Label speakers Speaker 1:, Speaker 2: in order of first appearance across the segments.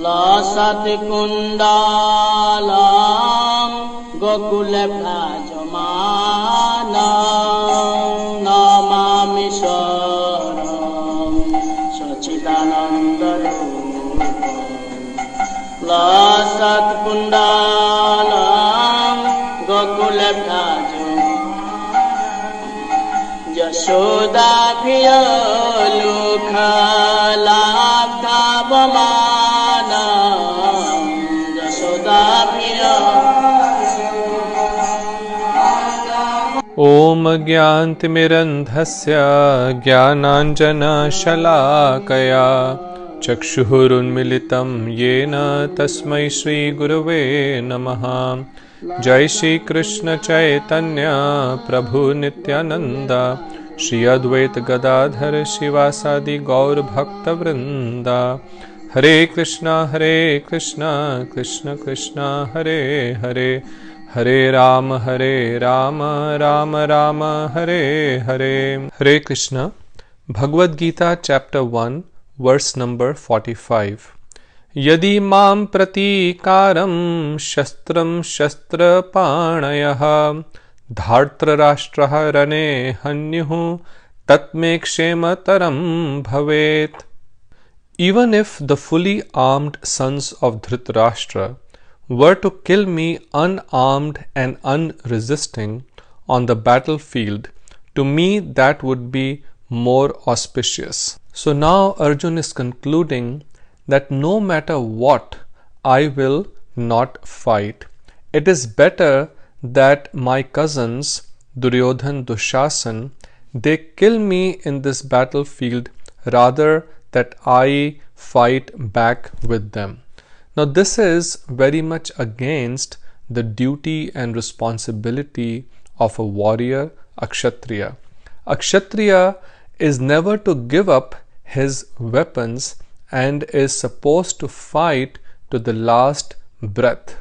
Speaker 1: Lasati kundalam gokule bhajamanam namami swaram sachidanandarupam. Lasati kundalam gokule bhajamanam Yashoda priya lukha labdhavama
Speaker 2: Om Gyantimirandhasya Gyananjana-shalakaya Chakshurunmilitam Yena Tasmai Shri Gurave Namaha. Jai Shri Krishna Chaitanya Prabhu Nityananda Shri Advaita Gadadhar Shivasadi Gaur Bhakta Vrinda. Hare Krishna Krishna Krishna Hare Hare, Hare Rama Rama Rama Hare Hare. Hare Krishna. Bhagavad Gita chapter 1 verse number 45. Yadi mam pratikaram shastram shastra panayah dhartra rashtraha rane hanyuhu tatme kshemataram bhavet. Even if the fully armed sons of Dhritarashtra were to kill me unarmed and unresisting on the battlefield, to me that would be more auspicious. So now Arjun is concluding that no matter what, I will not fight. It is better that my cousins Duryodhan, Dushasan, they kill me in this battlefield rather that I fight back with them. Now this is very much against the duty and responsibility of a warrior, a Kshatriya. A Kshatriya is never to give up his weapons and is supposed to fight to the last breath.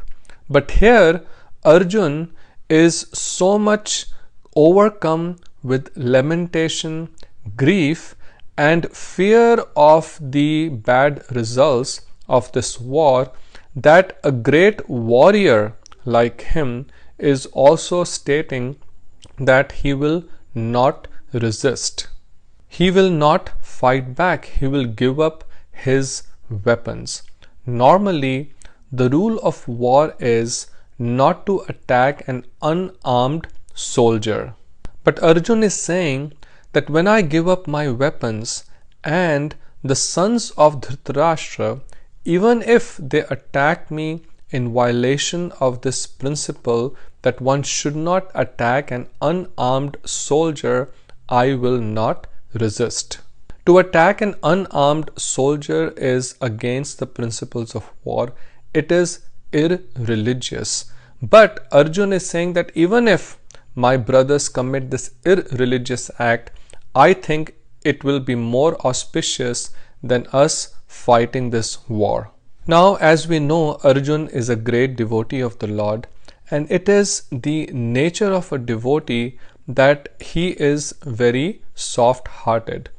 Speaker 2: But here Arjun is so much overcome with lamentation, grief, and fear of the bad results of this war that a great warrior like him is also stating that he will not resist. He will not fight back. He will give up his weapons. Normally, the rule of war is not to attack an unarmed soldier. But Arjun is saying that when I give up my weapons and the sons of Dhritarashtra, even if they attack me in violation of this principle that one should not attack an unarmed soldier, I will not resist. To attack an unarmed soldier is against the principles of war. It is irreligious. But Arjun is saying that even if my brothers commit this irreligious act, I think it will be more auspicious than us fighting this war. Now, as we know, Arjun is a great devotee of the Lord, and it is the nature of a devotee that he is very soft-hearted.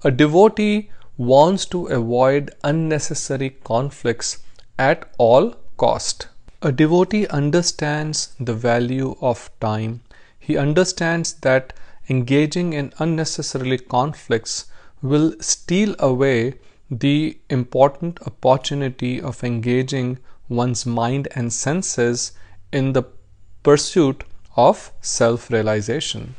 Speaker 2: A devotee wants to avoid unnecessary conflicts at all cost. A devotee understands the value of time. He understands that engaging in unnecessarily conflicts will steal away the important opportunity of engaging one's mind and senses in the pursuit of self-realization.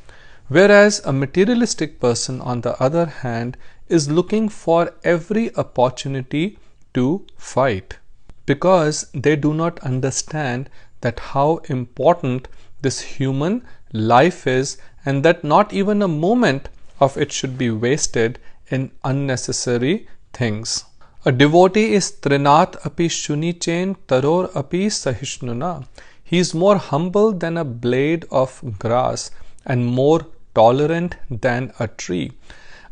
Speaker 2: Whereas a materialistic person, on the other hand, is looking for every opportunity to fight because they do not understand that how important this human life is and that not even a moment of it should be wasted in unnecessary things. A devotee is Trinat api shunichen taror api sahishnuna. He is more humble than a blade of grass and more tolerant than a tree.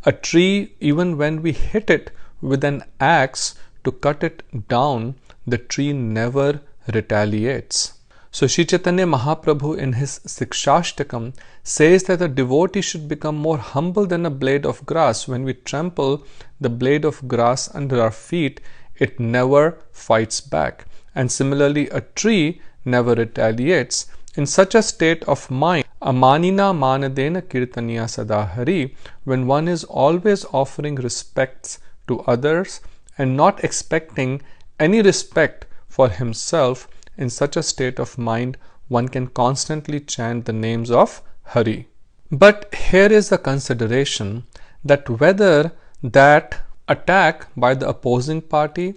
Speaker 2: A tree, even when we hit it with an axe to cut it down, the tree never retaliates. So Sri Chaitanya Mahaprabhu in his Sikshashtakam says that a devotee should become more humble than a blade of grass. When we trample the blade of grass under our feet, it never fights back. And similarly, a tree never retaliates. In such a state of mind, amanina manadena kirtaniya sadahari, when one is always offering respects to others and not expecting any respect for himself, in such a state of mind, one can constantly chant the names of Hari. But here is the consideration that whether that attack by the opposing party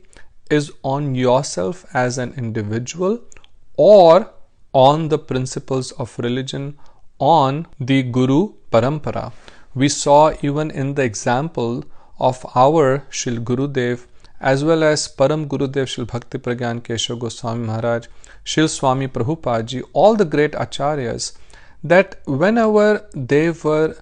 Speaker 2: is on yourself as an individual or on the principles of religion, on the Guru Parampara. We saw even in the example of our Shri Gurudev as well as Param Gurudev Shri Bhakti Pragyan Keshav Goswami Maharaj, Shri Swami Prabhupada Ji, all the great acharyas, that whenever they were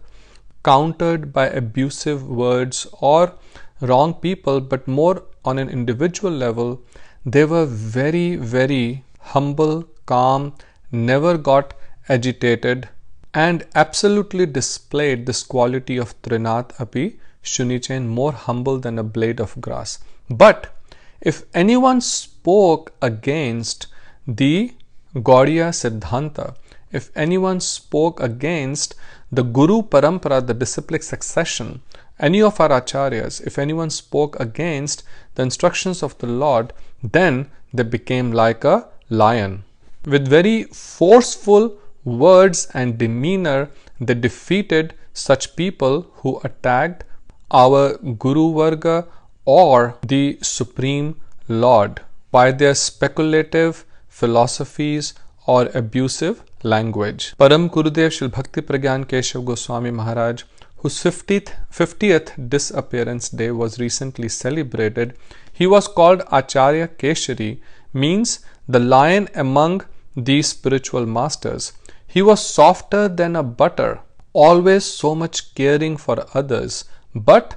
Speaker 2: countered by abusive words or wrong people, but more on an individual level, they were very, very humble, calm, never got agitated, and absolutely displayed this quality of Trinath Api Shunichain, more humble than a blade of grass. But if anyone spoke against the Gaudiya Siddhanta, if anyone spoke against the Guru Parampara, the disciplic succession, any of our acharyas, if anyone spoke against the instructions of the Lord, then they became like a lion. With very forceful words and demeanor, they defeated such people who attacked our Guru Varga or the Supreme Lord by their speculative philosophies or abusive language. Param Gurudev Shri Bhakti Pragyan Keshav Goswami Maharaj, whose 50th disappearance day was recently celebrated, he was called Acharya Keshari, means the lion among these spiritual masters. He was softer than a butter, always so much caring for others, but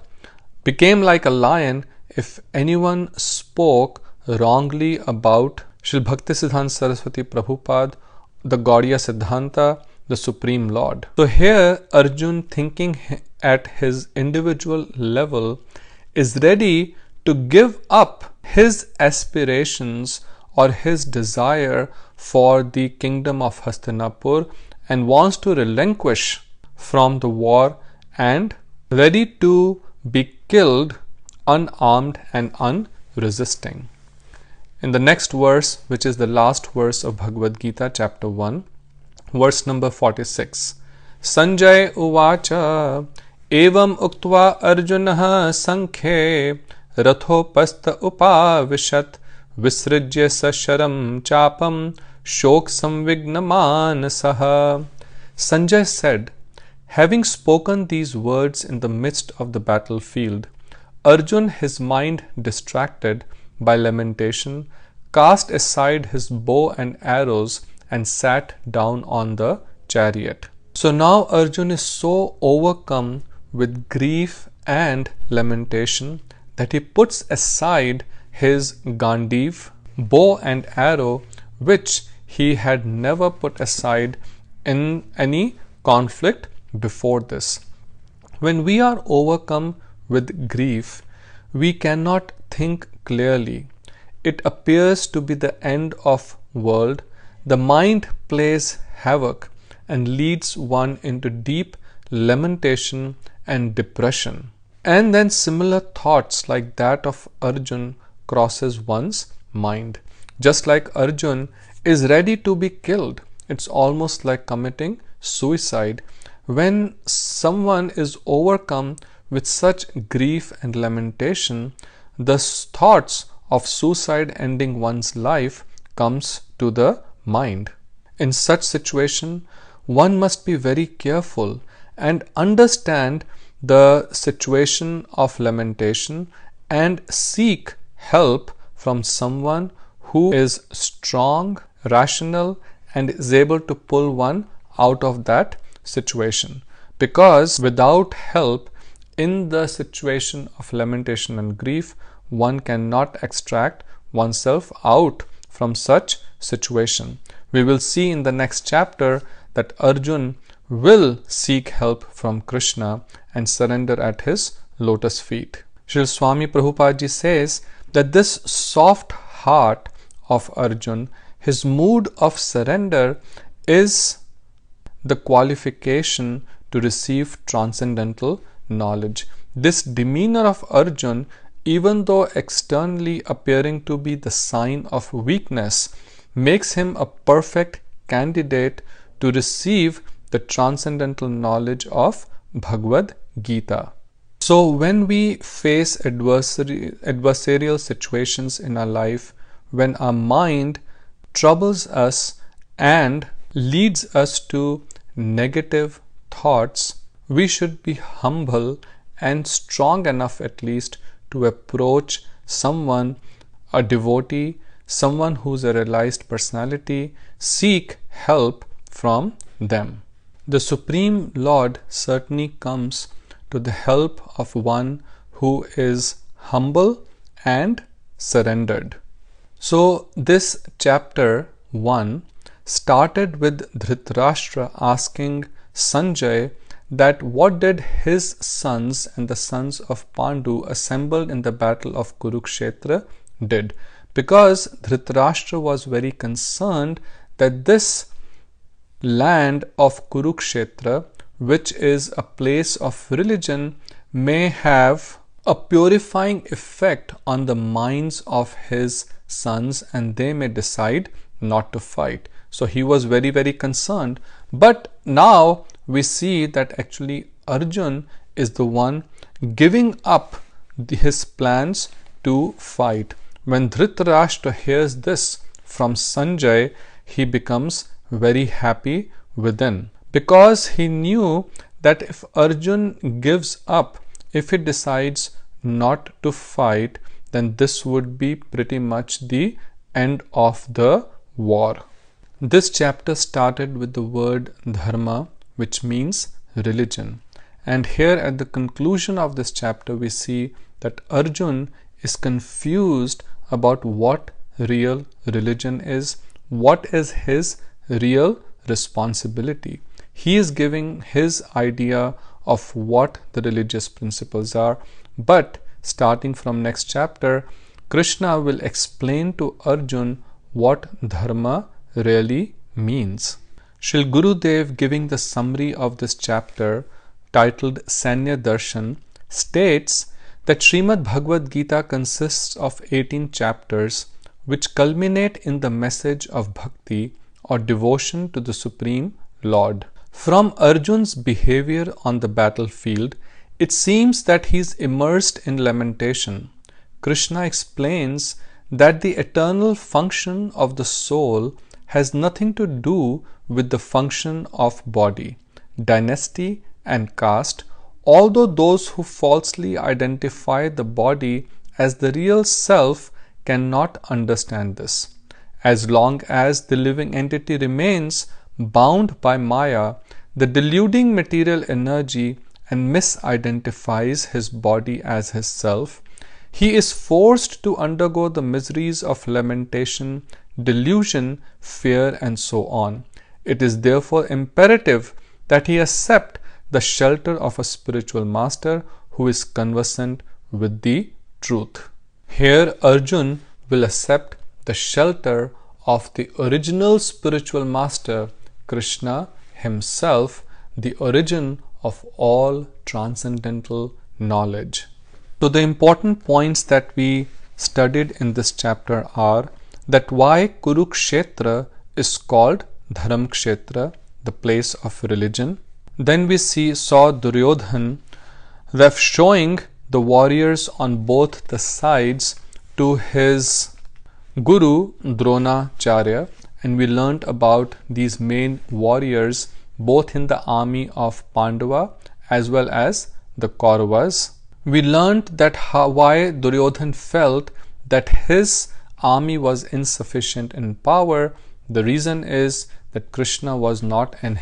Speaker 2: became like a lion if anyone spoke wrongly about Shri Bhaktisiddhanta Saraswati Prabhupada, the Gaudiya Siddhanta, the Supreme Lord. So here Arjun, thinking at his individual level, is ready to give up his aspirations or his desire for the kingdom of Hastinapur and wants to relinquish from the war and ready to be killed unarmed and unresisting. In the next verse, which is the last verse of Bhagavad Gita, chapter 1, verse number 46, Sanjay uvacha evam uktva arjunah sankhe rathopastha upavishat visrijya sasharam chapam shok samvignamanasah. Sanjay said, having spoken these words in the midst of the battlefield, Arjun, his mind distracted by lamentation, cast aside his bow and arrows and sat down on the chariot. So now Arjun is so overcome with grief and lamentation that he puts aside his Gandiv, bow and arrow, which he had never put aside in any conflict before this. When we are overcome with grief, we cannot think clearly. It appears to be the end of world. The mind plays havoc and leads one into deep lamentation and depression. And then similar thoughts like that of Arjun crosses one's mind. Just like Arjun is ready to be killed, it's almost like committing suicide. When someone is overcome with such grief and lamentation, the thoughts of suicide ending one's life comes to the mind. In such situation, one must be very careful and understand the situation of lamentation and seek help from someone who is strong, rational, and is able to pull one out of that situation. Because without help in the situation of lamentation and grief, one cannot extract oneself out from such situation. We will see in the next chapter that Arjun will seek help from Krishna and surrender at his lotus feet. Srila Swami Prabhupada Ji says that this soft heart of Arjun, his mood of surrender, is the qualification to receive transcendental knowledge. This demeanor of Arjun, even though externally appearing to be the sign of weakness, makes him a perfect candidate to receive the transcendental knowledge of Bhagavad Gita. So when we face adversarial situations in our life, when our mind troubles us and leads us to negative thoughts, we should be humble and strong enough at least to approach someone, a devotee, someone who's a realized personality, seek help from them. The Supreme Lord certainly comes to the help of one who is humble and surrendered. So this chapter 1 started with Dhritarashtra asking Sanjay that what did his sons and the sons of Pandu assembled in the battle of Kurukshetra did, because Dhritarashtra was very concerned that this land of Kurukshetra, which is a place of religion, may have a purifying effect on the minds of his sons and they may decide not to fight. So he was very concerned. But now we see that actually Arjun is the one giving up his plans to fight. When Dhritarashtra hears this from Sanjay, he becomes very happy within, because he knew that if Arjun gives up, if he decides not to fight, then this would be pretty much the end of the war. This chapter started with the word dharma, which means religion. And here at the conclusion of this chapter, we see that Arjun is confused about what real religion is, what is his real responsibility. He is giving his idea of what the religious principles are, but starting from next chapter, Krishna will explain to Arjun what dharma really means. Shri Gurudev, giving the summary of this chapter titled Sanya Darshan, states that Srimad Bhagavad Gita consists of 18 chapters which culminate in the message of bhakti or devotion to the Supreme Lord. From Arjun's behavior on the battlefield, it seems that he is immersed in lamentation. Krishna explains that the eternal function of the soul has nothing to do with the function of body, dynasty and caste, although those who falsely identify the body as the real self cannot understand this. As long as the living entity remains bound by Maya, the deluding material energy, and misidentifies his body as his self, he is forced to undergo the miseries of lamentation, delusion, fear, and so on. It is therefore imperative that he accept the shelter of a spiritual master who is conversant with the truth. Here Arjun will accept the shelter of the original spiritual master, Krishna himself, the origin of all transcendental knowledge. So the important points that we studied in this chapter are that why Kurukshetra is called Dharamkshetra, the place of religion. Then we saw Duryodhan showing the warriors on both the sides to his Guru Dronacharya, and we learnt about these main warriors both in the army of Pandava as well as the Kauravas. We learnt that why Duryodhan felt that his army was insufficient in power. The reason is that Krishna was not on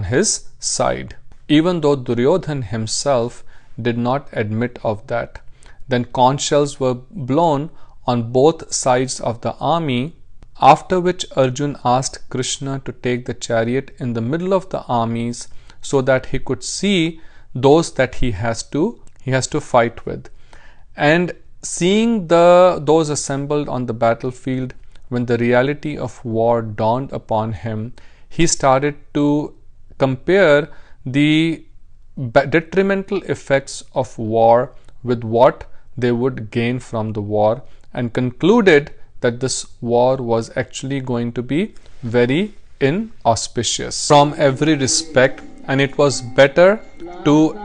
Speaker 2: his side, even though Duryodhan himself did not admit of that. Then conch shells were blown on both sides of the army, after which Arjun asked Krishna to take the chariot in the middle of the armies so that he could see those that he has to fight with. And seeing those assembled on the battlefield, when the reality of war dawned upon him, he started to compare the detrimental effects of war with what they would gain from the war, and concluded that this war was actually going to be very inauspicious from every respect, and it was better to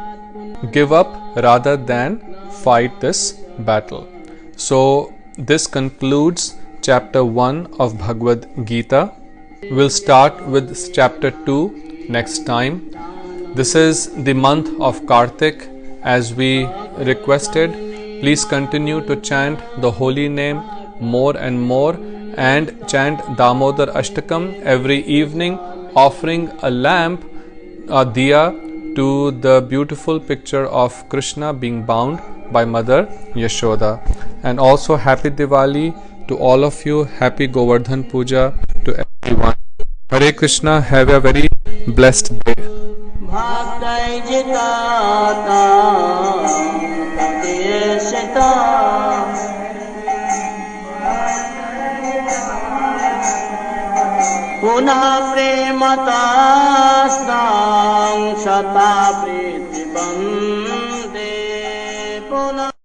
Speaker 2: give up rather than fight this battle. So this concludes chapter 1 of Bhagavad Gita. We'll start with chapter 2 next time. This is the month of Kartik, as we requested. Please continue to chant the holy name more and more, and chant Damodar Ashtakam every evening, offering a lamp, a diya, to the beautiful picture of Krishna being bound by Mother Yashoda. And also happy Diwali to all of you. Happy Govardhan Puja to everyone. Hare Krishna. Have a very blessed day.
Speaker 1: पुनः प्रेमतास्तां शता प्रीतिबन्ध